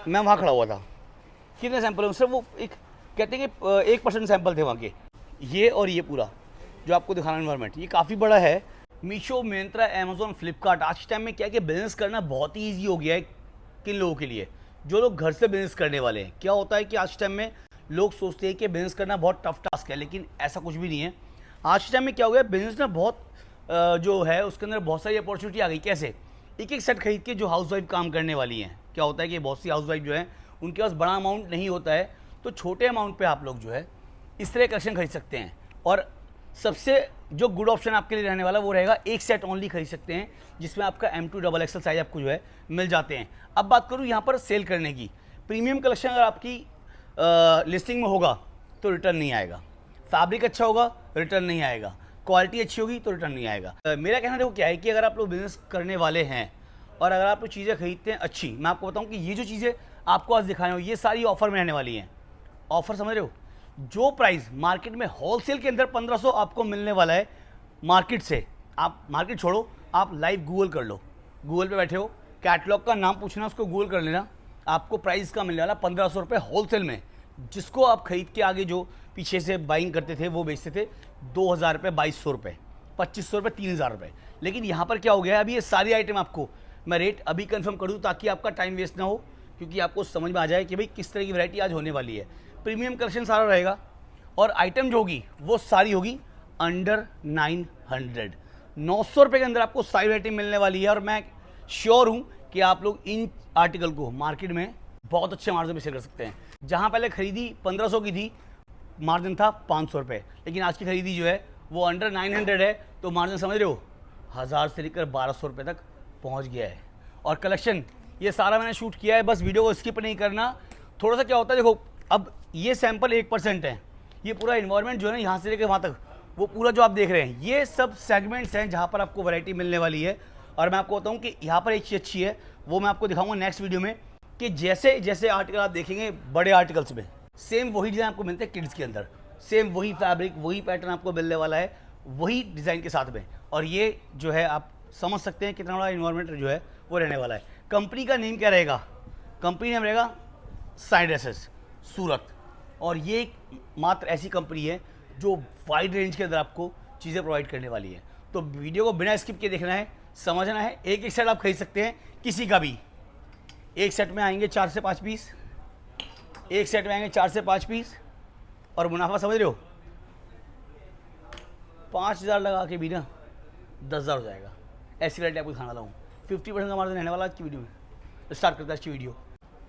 मैं वहाँ खड़ा हुआ था, कितने सैंपल हैं सिर्फ वो एक कहते हैं कि 1% सैंपल थे वहाँ के, ये और ये पूरा जो आपको दिखाना एनवायरनमेंट, ये काफ़ी बड़ा है। मीशो, मिंत्रा, अमेजोन, फ्लिपकार्ट, आज के टाइम में क्या है कि बिज़नेस करना बहुत ही ईजी हो गया है किन लोगों के लिए, जो लोग घर से बिज़नेस करने वाले हैं। क्या होता है कि आज के टाइम में लोग सोचते हैं कि बिज़नेस करना बहुत टफ टास्क है, लेकिन ऐसा कुछ भी नहीं है। आज के टाइम में क्या हो गया, बिज़नेस ना बहुत जो है उसके अंदर बहुत सारी अपॉर्चुनिटी आ गई। कैसे? एक एक सेट खरीद के जो हाउसवाइफ काम करने वाली हैं, क्या होता है कि बहुत सी हाउसवाइफ जो है उनके पास बड़ा अमाउंट नहीं होता है, तो छोटे अमाउंट पे आप लोग जो है इस तरह कलेक्शन खरीद सकते हैं। और सबसे जो गुड ऑप्शन आपके लिए रहने वाला वो रहेगा, एक सेट ओनली खरीद सकते हैं जिसमें आपका M2 XXL साइज आपको जो है मिल जाते हैं। अब बात करूँ यहाँ पर सेल करने की, प्रीमियम कलेक्शन अगर आपकी लिस्टिंग में होगा तो रिटर्न नहीं आएगा, फैब्रिक अच्छा होगा रिटर्न नहीं आएगा, क्वालिटी अच्छी होगी तो रिटर्न नहीं आएगा। मेरा कहना देखो क्या है कि अगर आप लोग बिज़नेस करने वाले हैं और अगर आप लोग चीज़ें खरीदते हैं अच्छी, मैं आपको बताऊं कि ये जो चीज़ें आपको आज दिखाए हो ये सारी ऑफर में रहने वाली हैं। ऑफर समझ रहे हो? जो प्राइस मार्केट में होलसेल के अंदर 1500 आपको मिलने वाला है मार्केट से, आप मार्केट छोड़ो, आप लाइव गूगल कर लो, गूगल पे बैठे हो, कैटलॉग का नाम पूछना, उसको गूगल कर लेना, आपको प्राइस का मिलने वाला 1500 रुपये होलसेल में, जिसको आप खरीद के आगे जो पीछे से बाइंग करते थे वो बेचते थे 2000 रुपये, 2200 रुपये, 2500 रुपये, 3000 रुपये। लेकिन यहाँ पर क्या हो गया है, अभी ये सारी आइटम आपको मैं रेट अभी कंफर्म कर दूँ ताकि आपका टाइम वेस्ट ना हो, क्योंकि आपको समझ में आ जाए कि भाई किस तरह की वैरायटी आज होने वाली है। प्रीमियम कलेक्शन सारा रहेगा और आइटम जो होगी वो सारी होगी अंडर 900, 900 रुपये के अंदर आपको सारी वैरायटी मिलने वाली है। और मैं श्योर हूँ कि आप लोग इन आर्टिकल को मार्केट में बहुत अच्छे मार्जिन में सेल कर सकते हैं। जहाँ पहले खरीदी 1500 की थी, मार्जिन था 500 रुपये, लेकिन आज की खरीदी जो है वो अंडर 900 है, तो मार्जिन समझ रहे हो 1000 से लेकर 1200 रुपये तक पहुँच गया है। और कलेक्शन ये सारा मैंने शूट किया है, बस वीडियो को स्किप नहीं करना। थोड़ा सा क्या होता है देखो, अब ये सैंपल 1% है, ये पूरा इन्वायरमेंट जो है ना यहाँ से लेकर वहाँ तक, वो पूरा जो आप देख रहे हैं ये सब सेगमेंट्स हैं जहाँ पर आपको वैरायटी मिलने वाली है। और मैं आपको बताऊँ कि यहाँ पर एक चीज़ अच्छी है, वो मैं आपको दिखाऊंगा नेक्स्ट वीडियो में, कि जैसे जैसे आर्टिकल आप देखेंगे बड़े आर्टिकल्स में सेम वही डिज़ाइन आपको मिलते हैं, किड्स के अंदर सेम वही फैब्रिक वही पैटर्न आपको मिलने वाला है, वही डिज़ाइन के साथ में। और ये जो है आप समझ सकते हैं कितना बड़ा इन्वायरमेंट जो है वो रहने वाला है। कंपनी का नेम क्या रहेगा? कंपनी नेम रहेगा साइड ड्रेसेस सूरत। और ये एक मात्र ऐसी कंपनी है जो वाइड रेंज के अंदर आपको चीज़ें प्रोवाइड करने वाली है। तो वीडियो को बिना स्किप किए देखना है, समझना है। एक एक सेट आप खरीद सकते हैं किसी का भी, एक सेट में आएंगे 4 से 5 पीस, एक सेट में आएंगे 4 से 5 पीस, और मुनाफा समझ रहे हो 5000 लगा के भी ना 10,000 हो जाएगा। ऐसी वैरायटी आपको दिखाने वाला हूँ, 50% का मार्जिन रहने वाला आज की वीडियो में। तो स्टार्ट करते हैं आज की वीडियो।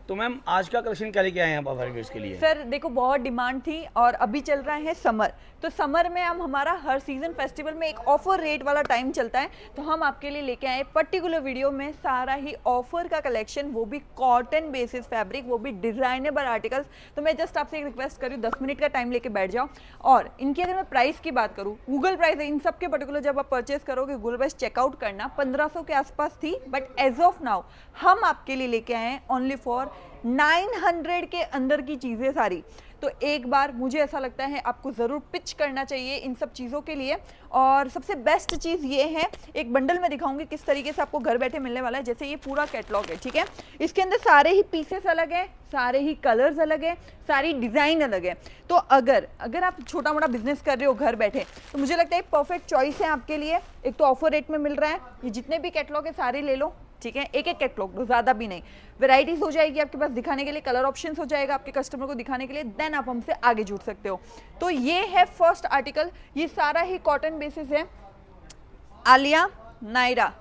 तो मैम आज का कलेक्शन क्या लेके आए हैं आप हमारे व्यूअर्स के लिए? सर देखो बहुत डिमांड थी और अभी चल रहा है समर, तो समर में हम हमारा हर सीजन फेस्टिवल में एक ऑफर रेट वाला टाइम चलता है, तो हम आपके लिए लेके आए पर्टिकुलर वीडियो में सारा ही ऑफर का कलेक्शन, वो भी कॉटन बेसिस फैब्रिक, वो भी डिजाइनेबल आर्टिकल्स। तो मैं जस्ट आपसे एक रिक्वेस्ट करूँ 10 मिनट का टाइम लेके बैठ जाओ। और इनकी अगर मैं प्राइस की बात करूँ, गूगल प्राइस है इन सब के पर्टिकुलर, जब आप परचेज करोगे गूगल प्राइस चेकआउट करना 1500 के आसपास थी, बट एज ऑफ नाउ हम आपके लिए लेके आए हैं ओनली फॉर 900 के अंदर की चीज़ें सारी। तो एक बार मुझे ऐसा लगता है आपको ज़रूर पिच करना चाहिए इन सब चीज़ों के लिए। और सबसे बेस्ट चीज़ ये है, एक बंडल में दिखाऊंगी किस तरीके से आपको घर बैठे मिलने वाला है। जैसे ये पूरा कैटलॉग है, ठीक है, इसके अंदर सारे ही पीसेस अलग हैं, सारे ही कलर्स अलग हैं, सारी डिज़ाइन अलग है। तो अगर आप छोटा मोटा बिजनेस कर रहे हो घर बैठे, तो मुझे लगता है परफेक्ट चॉइस है आपके लिए। एक तो ऑफर रेट में मिल रहा है, ये जितने भी कैटलॉग है सारे ले लो, ठीक है, एक एक कैटलॉग लो, ज़्यादा भी नहीं। वैराइटीज हो जाएगी आपके पास दिखाने के लिए, कलर ऑप्शंस हो जाएगा आपके कस्टमर को दिखाने के लिए, देन आप हमसे आगे जुड़ सकते हो। तो ये है फर्स्ट आर्टिकल, ये सारा ही कॉटन बेसिस है, आलिया नायरा,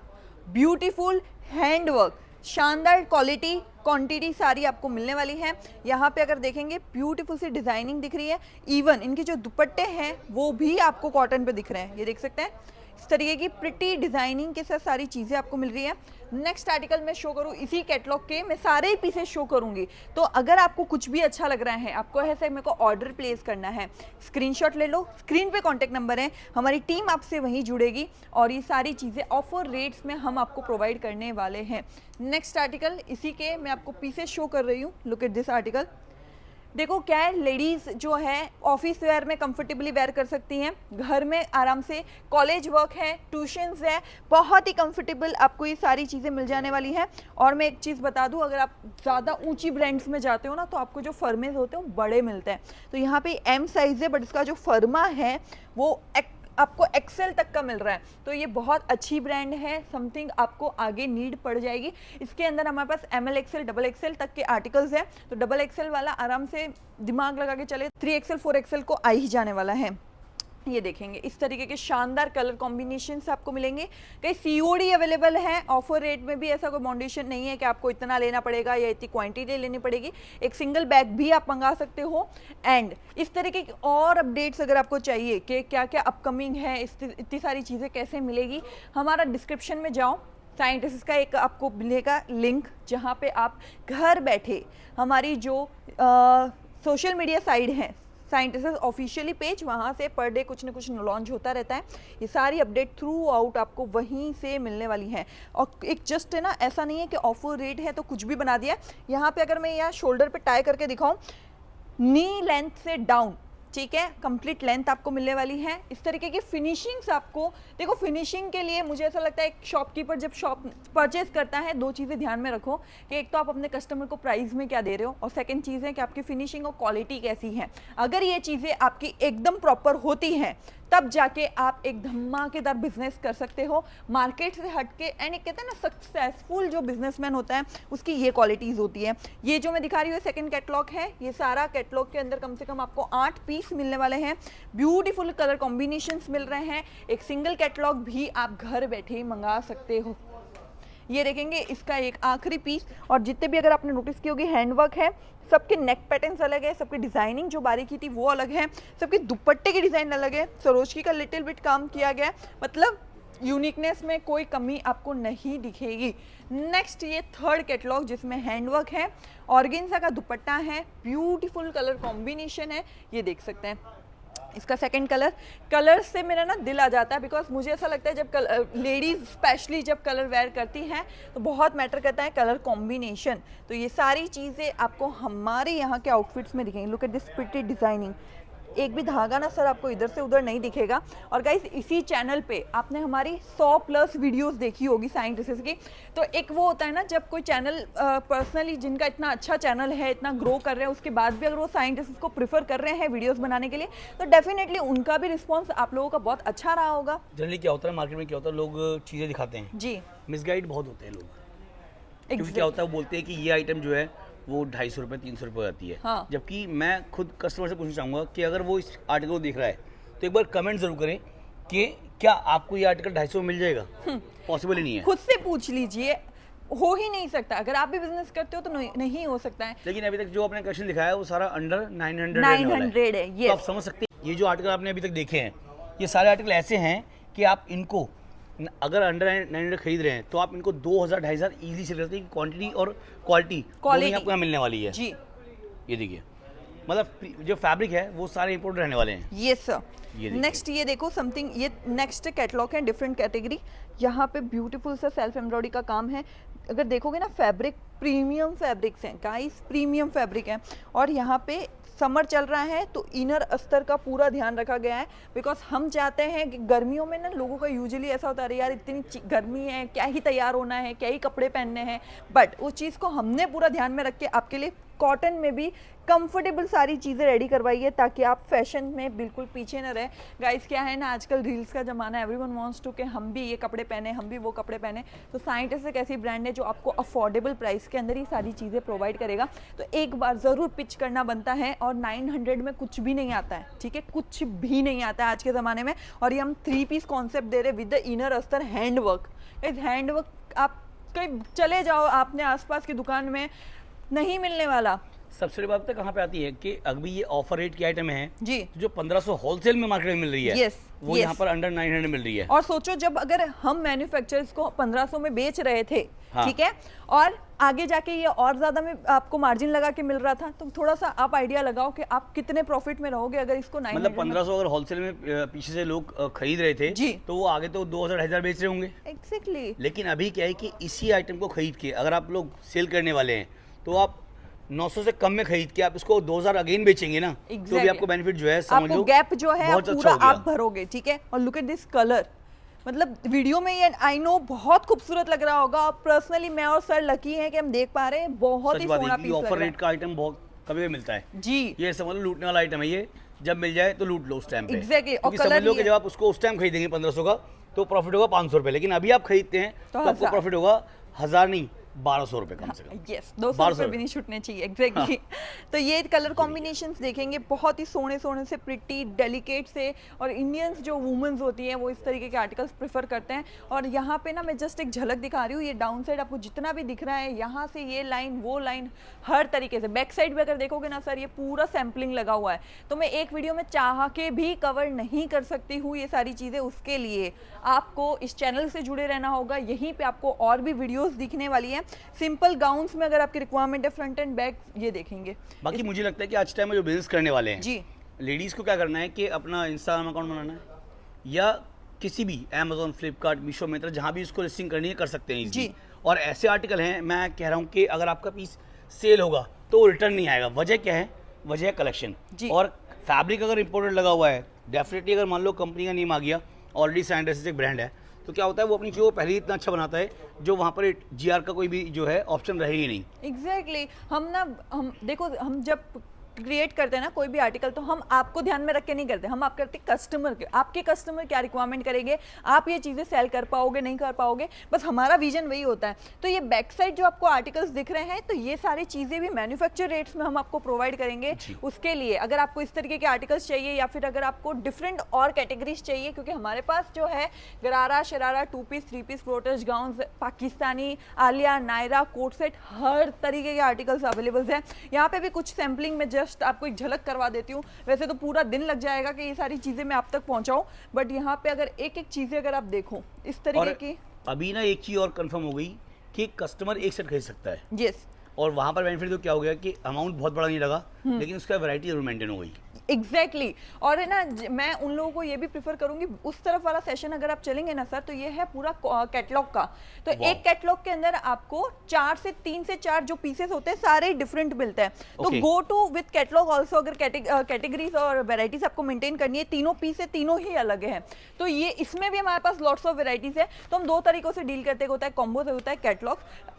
ब्यूटीफुल हैंडवर्क, शानदार क्वालिटी क्वांटिटी सारी आपको मिलने वाली है। यहाँ पे अगर देखेंगे ब्यूटीफुल सी डिजाइनिंग दिख रही है, इवन इनके जो दुपट्टे हैं वो भी आपको कॉटन पे दिख रहे हैं, ये देख सकते हैं। इस तरीके की प्रिटी डिजाइनिंग के साथ सारी चीजें आपको मिल रही है। नेक्स्ट आर्टिकल मैं शो करूँ इसी कैटलॉग के, मैं सारे ही पीसेस शो करूंगी। तो अगर आपको कुछ भी अच्छा लग रहा है, आपको ऐसा मेरे को ऑर्डर प्लेस करना है, स्क्रीनशॉट ले लो, स्क्रीन पे कॉन्टेक्ट नंबर है, हमारी टीम आपसे वहीं जुड़ेगी और ये सारी चीज़ें ऑफर रेट्स में हम आपको प्रोवाइड करने वाले हैं। नेक्स्ट आर्टिकल इसी के मैं आपको पीसेस शो कर रही हूँ, लुक एट दिस आर्टिकल। देखो क्या है, लेडीज जो है ऑफिस वेयर में कंफर्टेबली वेयर कर सकती हैं, घर में आराम से, कॉलेज वर्क है, ट्यूशंस है, बहुत ही कंफर्टेबल आपको ये सारी चीज़ें मिल जाने वाली हैं। और मैं एक चीज़ बता दूं, अगर आप ज़्यादा ऊंची ब्रांड्स में जाते हो ना तो आपको जो फर्मेज होते हैं वो बड़े मिलते हैं। तो यहाँ पे एम साइज़ है, बट इसका जो फर्मा है वो आपको एक्सेल तक का मिल रहा है। तो ये बहुत अच्छी ब्रांड है, समथिंग आपको आगे नीड पड़ जाएगी। इसके अंदर हमारे पास ML XL डबल एक्सेल तक के आर्टिकल्स हैं। तो डबल एक्सेल वाला आराम से दिमाग लगा के चले, 3XL 4XL को आ ही जाने वाला है। ये देखेंगे इस तरीके के शानदार कलर कॉम्बिनेशन आपको मिलेंगे। कई COD अवेलेबल है, ऑफर रेट में भी ऐसा कोई बाउंडेशन नहीं है कि आपको इतना लेना पड़ेगा या इतनी क्वांटिटी लेनी पड़ेगी। एक सिंगल बैग भी आप मंगा सकते हो। एंड इस तरीके की और अपडेट्स अगर आपको चाहिए कि क्या क्या अपकमिंग है, इतनी सारी चीज़ें कैसे मिलेगी, हमारा डिस्क्रिप्शन में जाओ, साइंटिस्ट का एक आपको मिलेगा लिंक, जहाँ पे आप घर बैठे हमारी जो सोशल मीडिया साइट है साइंटिस्ट ऑफिशियली पेज, वहाँ से पर डे कुछ ना कुछ लॉन्च होता रहता है। ये सारी अपडेट थ्रू आउट आपको वहीं से मिलने वाली हैं। और एक जस्ट है ना, ऐसा नहीं है कि ऑफर रेट है तो कुछ भी बना दिया। यहाँ पे अगर मैं यहाँ शोल्डर पे टाई करके दिखाऊं, नी लेंथ से डाउन, ठीक है, कंप्लीट लेंथ आपको मिलने वाली है। इस तरीके की फिनिशिंग्स आपको, देखो फिनिशिंग के लिए मुझे ऐसा लगता है एक शॉपकीपर जब शॉप परचेज करता है, दो चीज़ें ध्यान में रखो कि एक तो आप अपने कस्टमर को प्राइस में क्या दे रहे हो, और सेकंड चीज़ है कि आपकी फिनिशिंग और क्वालिटी कैसी है। अगर ये चीज़ें आपकी एकदम प्रॉपर होती हैं तब जाके आप एक धमाकेदार बिजनेस कर सकते हो मार्केट से हटके। एंड एक कहते हैं ना, सक्सेसफुल जो बिजनेसमैन होता है उसकी ये क्वालिटीज़ होती है। ये जो मैं दिखा रही हूँ सेकंड कैटलॉग है, ये सारा कैटलॉग के अंदर कम से कम आपको 8 पीस मिलने वाले हैं। ब्यूटीफुल कलर कॉम्बिनेशंस मिल रहे हैं। एक सिंगल कैटलॉग भी आप घर बैठे ही मंगा सकते हो। ये देखेंगे इसका एक आखिरी पीस, और जितने भी अगर आपने नोटिस की होगी हैंडवर्क है, सबके नेक पैटर्न्स अलग है, सबकी डिज़ाइनिंग जो बारीकी थी वो अलग है, सबके दुपट्टे की डिज़ाइन अलग है, सरोजकी का लिटिल बिट काम किया गया है, मतलब यूनिकनेस में कोई कमी आपको नहीं दिखेगी। नेक्स्ट ये थर्ड कैटलॉग जिसमें हैंडवर्क है, ऑर्गेन्जा का दुपट्टा है, ब्यूटीफुल कलर कॉम्बिनेशन है, ये देख सकते हैं। इसका सेकंड कलर से मेरा ना दिल आ जाता है, बिकॉज मुझे ऐसा लगता है जब लेडीज स्पेशली जब कलर वेयर करती हैं तो बहुत मैटर करता है कलर कॉम्बिनेशन। तो ये सारी चीज़ें आपको हमारे यहाँ के आउटफिट्स में दिखेंगी। Look at this pretty designing, एक भी धागा ना सर आपको इधर से उधर नहीं दिखेगा। और गाइस इसी चैनल पे आपने हमारी 100+ वीडियोस देखी होगी साइंटिस्ट की। तो एक वो होता है ना, जब कोई चैनल पर्सनली जिनका इतना अच्छा चैनल है, इतना ग्रो कर रहे हैं, उसके बाद भी अगर वो साइंटिस्ट को प्रीफर कर रहे हैं वीडियोस बनाने के लिए, तो डेफिनेटली उनका भी रिस्पॉन्स आप लोगों का बहुत अच्छा रहा होगा। जनरली क्या होता है मार्केट में, क्या होता है लोग चीज़ें दिखाते हैं जी, मिसगाइड बहुत होते हैं लोग। क्योंकि क्या होता है वो बोलते हैं कि ये आइटम जो है वो 250 रुपये 300 रुपये आती है। हाँ। जबकि मैं खुद कस्टमर से पूछना चाहूँगा कि अगर वो इस आर्टिकल को देख रहा है तो एक बार कमेंट जरूर करें कि क्या आपको ये आर्टिकल 250 में मिल जाएगा। पॉसिबल ही नहीं है। खुद से पूछ लीजिए, हो ही नहीं सकता। अगर आप भी बिजनेस करते हो तो नहीं हो सकता है। लेकिन अभी तक जो आपने कलेक्शन दिखाया है वो सारा अंडर 900 है। तो आप समझ सकते हैं ये जो आर्टिकल आपने अभी तक देखे हैं, ये सारे आर्टिकल ऐसे हैं कि आप इनको अगर अंडर 900 खरीद रहे हैं तो आप इनको 2000-2500 इजीली सेल करते हैं। क्वांटिटी और क्वालिटी दोनों आपको यहाँ मिलने वाली है जी। ये देखिए, मतलब जो फैब्रिक है वो सारे इंपोर्ट रहने वाले हैं। Yes sir. नेक्स्ट ये देखो समथिंग, ये नेक्स्ट कैटलॉग है, डिफरेंट कैटेगरी। यहाँ पे ब्यूटीफुल सा सेल्फ एम्ब्रॉयडरी का काम है। अगर देखोगे ना, फैब्रिक प्रीमियम फैब्रिक्स हैं गाइस, प्रीमियम फैब्रिक है। और यहाँ पे समर चल रहा है तो इनर अस्तर का पूरा ध्यान रखा गया है, बिकॉज हम चाहते हैं कि गर्मियों में ना लोगों का यूजुअली ऐसा होता है, यार इतनी गर्मी है, क्या ही तैयार होना है, क्या ही कपड़े पहनने हैं। बट उस चीज़ को हमने पूरा ध्यान में रख के आपके लिए कॉटन में भी कंफर्टेबल सारी चीज़ें रेडी करवाई है, ताकि आप फैशन में बिल्कुल पीछे न रहे। गाइस क्या है ना, आजकल रील्स का ज़माना है, एवरीवन वांट्स टू कि हम भी ये कपड़े पहने, हम भी वो कपड़े पहने। तो साइंटिस्ट एक ऐसी ब्रांड है जो आपको अफोर्डेबल प्राइस के अंदर ही सारी चीज़ें प्रोवाइड करेगा। तो एक बार ज़रूर पिच करना बनता है। और 900 में कुछ भी नहीं आता है, ठीक है, कुछ भी नहीं आता है आज के ज़माने में। और ये हम 3 पीस कॉन्सेप्ट दे रहे विद द इनर अस्तर हैंडवर्क। इस हैंडवर्क आप कहीं चले जाओ, आपने आसपास की दुकान में नहीं मिलने वाला। सबसे बड़ी बात तो कहाँ पे आती है कि अभी ये ऑफर रेट की आइटम है जी, तो जो 1500 होलसेल में मार्केट में मिल रही है, yes, वो yes. यहाँ पर अंडर 900 मिल रही है। और सोचो जब अगर हम मैन्युफैक्चरर्स को 1500 में बेच रहे थे, हाँ. ठीक है, और आगे जाके ये और ज्यादा में आपको मार्जिन लगा के मिल रहा था, तो थोड़ा सा आप आइडिया लगाओ कि आप कितने प्रॉफिट में रहोगे अगर इसको 900 मतलब 1500 अगर होलसेल में पीछे से लोग खरीद रहे थे जी, तो वो आगे तो 2000-1000 बेच रहे होंगे। एग्जैक्टली। लेकिन अभी क्या है कि इसी आइटम को खरीद के अगर आप लोग सेल करने वाले हैं तो आप 900 से कम में खरीद के आप इसको 2000 अगेन बेचेंगे ना, तो भी Exactly. आपको बेनिफिट जो है समझ आपको लो गैप जो है बहुत पूरा अच्छा हो गया। आप भरोगे, ठीक है। और लुक एट दिस कलर, मतलब वीडियो में ये आई नो बहुत खूबसूरत लग रहा होगा, और पर्सनली मैं और सर लकी हैं कि हम देख पा रहे हैं, बहुत सच ही बात सोना है पीस कि लग ऑफर रहा रेट है का आइटम बहुत कभी भी मिलता है। जी। ये समझ लो लूटने वाला आइटम है ये, जब मिल जाए तो लूट लो उस टाइम पे। Exactly, और क्योंकि समझ colour लो ये- कि जब आप उसको उस टाइम खरीदेंगे 1500 का तो प्रॉफिट होगा 500 रुपये, लेकिन अभी आप खरीदते हैं तो तो आपको 1000। प्रॉफिट होगा 1000 नहीं 1200 रुपये कम से कम। यस, 200 1200 रुपये भी नहीं छूटने चाहिए, एग्जैक्टली। तो ये कलर कॉम्बिनेशंस देखेंगे, बहुत ही सोने सोने से, प्रिटी डेलिकेट से, और इंडियंस जो वुमेन्स होती हैं वो इस तरीके के आर्टिकल्स प्रेफर करते हैं। और यहाँ पे ना मैं जस्ट एक झलक दिखा रही हूँ, ये डाउन साइड आपको जितना भी दिख रहा है, यहाँ से ये लाइन वो लाइन हर तरीके से, बैक साइड भी अगर देखोगे ना सर, ये पूरा सैम्पलिंग लगा हुआ है। तो मैं एक वीडियो में चाह के भी कवर नहीं कर सकती हूँ ये सारी चीज़ें, उसके लिए आपको इस चैनल से जुड़े रहना होगा। यहीं पे आपको और भी वीडियोस दिखने वाली हैं। सिंपल गाउन्स में अगर आपकी रिक्वायरमेंट है, फ्रंट एंड बैक ये देखेंगे। बाकी मुझे लगता है कि आज टाइम में जो बिजनेस करने वाले हैं जी, लेडीज़ को क्या करना है कि अपना इंस्टाग्राम अकाउंट बनाना है, या किसी भी अमेजोन, फ्लिपकार्ट, मीशो, मिंत्रा, जहाँ भी उसको लिस्टिंग करनी है कर सकते हैं जी। easily। और ऐसे आर्टिकल हैं, मैं कह रहा हूँ कि अगर आपका पीस सेल होगा तो रिटर्न नहीं आएगा। वजह क्या है? वजह है कलेक्शन। जी। और फैब्रिक अगर इंपोर्टेड लगा हुआ है, डेफिनेटली अगर मान लो कंपनी का नेम आ गया, ऑलरेडी सैंड्रेसिस एक ब्रांड है, तो क्या होता है वो अपनी चीज़ों को पहले ही इतना अच्छा बनाता है जो वहाँ पर जीआर का कोई भी जो है ऑप्शन रहे ही नहीं। एग्जैक्टली। हम देखो, हम जब क्रिएट करते हैं ना कोई भी आर्टिकल, तो हम आपको ध्यान में रख के नहीं करते, हम आप करते कस्टमर के, आपके कस्टमर क्या रिक्वायरमेंट करेंगे, आप ये चीज़ें सेल कर पाओगे नहीं कर पाओगे, बस हमारा विजन वही होता है। तो ये बैक साइड जो आपको आर्टिकल्स दिख रहे हैं, तो ये सारी चीज़ें भी मैन्युफैक्चर रेट्स में हम आपको प्रोवाइड करेंगे। उसके लिए अगर आपको इस तरीके के आर्टिकल्स चाहिए, या फिर अगर आपको डिफरेंट और कैटेगरीज चाहिए, क्योंकि हमारे पास जो है गरारा, शरारा, 2 पीस, 3 पीस, प्रोटेस्ट gowns, Pakistani, Aliya, Naira, coat set, हर तरीके के आर्टिकल्स अवेलेबल हैं। यहाँ पे भी कुछ सैम्पलिंग में जस्ट आपको एक झलक करवा देती हूँ। वैसे तो पूरा दिन लग जाएगा कि ये सारी चीज़ें मैं आप तक पहुँचाऊँ, बट यहाँ पे अगर एक एक चीज़ें अगर आप देखो इस तरीके की। अभी ना एक चीज़ और कंफर्म हो गई कि कस्टमर एक सेट खरीद सकता है। यस, और वहाँ पर बेनिफिट तो क्या हो गया कि अमाउंट बहुत बड़ा नहीं लगा, लेकिन उसका वैरायटी जरूर मेंटेन हो गई। एग्जैक्टली। और है ना, मैं उन लोगों को ये भी प्रिफर करूंगी, उस तरफ वाला सेशन अगर आप चलेंगे ना सर, तो ये है पूरा कैटलॉग का। तो एक कैटलॉग के अंदर आपको 3 से 4 जो पीसेस होते हैं सारे डिफरेंट मिलते हैं। तो go to with catalogue also, अगर कैटेगरीज और वेराइटीज आपको मेंटेन करनी है, तीनों पीस है, तीनों ही अलग है। तो ये इसमें भी हमारे पास लॉट्स ऑफ वेराइटीज है। तो हम 2 तरीकों से डील करते हैं, होता है कॉम्बो से, होता है कैटलॉग।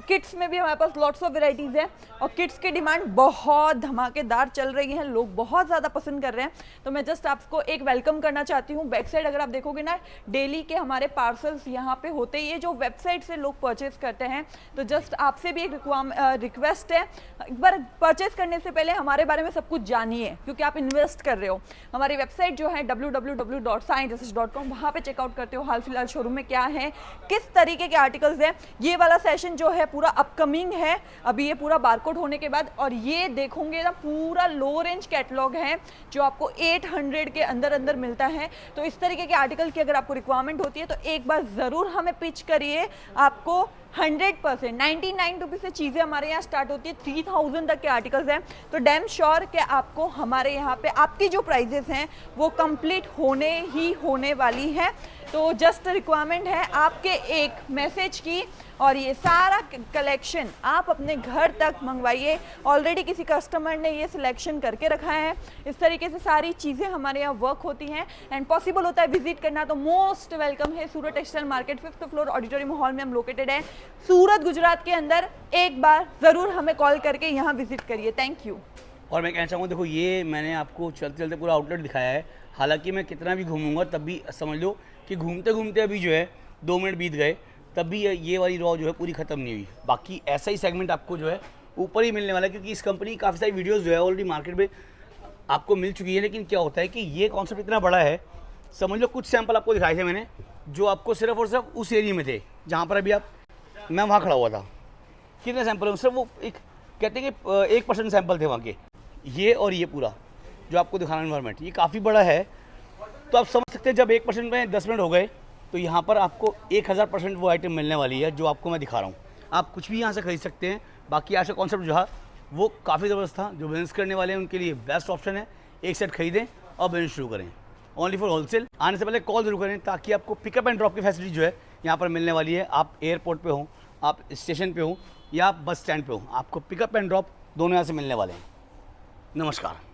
किड्स में भी हमारे पास लॉट्स ऑफ वेराइटीज है, और किड्स की डिमांड बहुत धमाकेदार चल रही है, लोग बहुत ज़्यादा पसंद कर रहे हैं। तो मैं जस्ट आपको एक वेलकम करना चाहती हूँ। बैक साइड अगर आप देखोगे ना, डेली के हमारे पार्सल्स यहाँ पे होते ही है जो वेबसाइट से लोग परचेज करते हैं। तो जस्ट आपसे भी एक रिक्वेस्ट है, एक बार परचेज करने से पहले हमारे बारे में सब कुछ जानिए, क्योंकि आप इन्वेस्ट कर रहे हो। हमारी वेबसाइट जो है www.sciences.com, वहाँ पे चेकआउट करते हो हाल फिलहाल शोरूम में क्या है, किस तरीके के आर्टिकल्स हैं। ये वाला सेशन जो है पूरा अपकमिंग है, अभी ये पूरा बारकोड होने के बाद। और ये देखोगे ना, पूरा लो रेंज कैटलॉग है जो आपको 800 के अंदर अंदर मिलता है। तो इस तरीके के आर्टिकल की अगर आपको रिक्वायरमेंट होती है तो एक बार ज़रूर हमें पिच करिए। आपको 100% 99 रुपीज़ से चीज़ें हमारे यहाँ स्टार्ट होती है, 3000 तक के आर्टिकल्स हैं। तो डैम श्योर कि आपको हमारे यहाँ पे आपकी जो प्राइजेस हैं वो कंप्लीट होने वाली है। तो जस्ट रिक्वायरमेंट है आपके एक मैसेज की, और ये सारा कलेक्शन आप अपने घर तक मंगवाइए। ऑलरेडी किसी कस्टमर ने ये सिलेक्शन करके रखा है। इस तरीके से सारी चीज़ें हमारे यहाँ वर्क होती हैं, एंड पॉसिबल होता है विजिट करना, तो मोस्ट वेलकम है। Surat textile market 5th floor auditorium hall में हम लोकेटेड है, सूरत गुजरात के अंदर। एक बार ज़रूर हमें कॉल करके यहाँ विजिट करिए। Thank you. और मैं कहना चाहूँगा, देखो ये मैंने आपको चलते चलते पूरा आउटलेट दिखाया है, हालांकि मैं कितना भी घूमूंगा तब भी समझ लो कि घूमते घूमते अभी जो है 2 मिनट बीत गए, तब भी ये वाली रॉ जो है पूरी ख़त्म नहीं हुई। बाकी ऐसा ही सेगमेंट आपको जो है ऊपर ही मिलने वाला है, क्योंकि इस कंपनी की काफ़ी सारी वीडियोस जो है ऑलरेडी मार्केट में आपको मिल चुकी है। लेकिन क्या होता है कि ये कॉन्सेप्ट इतना बड़ा है, समझ लो कुछ सैंपल आपको दिखाए थे मैंने, जो आपको सिर्फ और सिर्फ उस एरिया में थे जहाँ पर अभी मैं वहाँ खड़ा हुआ था। कितने सैंपल हैं सिर्फ वो एक कहते हैं कि 1% सैंपल थे वहाँ के, ये और ये पूरा जो आपको दिखाना एनवायरनमेंट, ये काफ़ी बड़ा है। तो आप समझ सकते हैं जब 1% में 10 मिनट हो गए, तो यहाँ पर आपको 1000% वो आइटम मिलने वाली है जो आपको मैं दिखा रहा हूँ। आप कुछ भी यहाँ से खरीद सकते हैं। बाकी आज का कॉन्सेप्ट जो है वो काफ़ी ज़बरदस्त था। जो बिजनेस करने वाले हैं उनके लिए बेस्ट ऑप्शन है, एक सेट खरीदें और बिजनेस शुरू करें। Only for wholesale. आने से पहले कॉल जरूर करें, ताकि आपको पिकअप एंड ड्रॉप की फैसिलिटी जो है यहाँ पर मिलने वाली है। आप एयरपोर्ट पे हो, आप स्टेशन पे हो, या आप बस स्टैंड पे हो, आपको पिकअप एंड ड्रॉप दोनों यहाँ से मिलने वाले हैं। नमस्कार।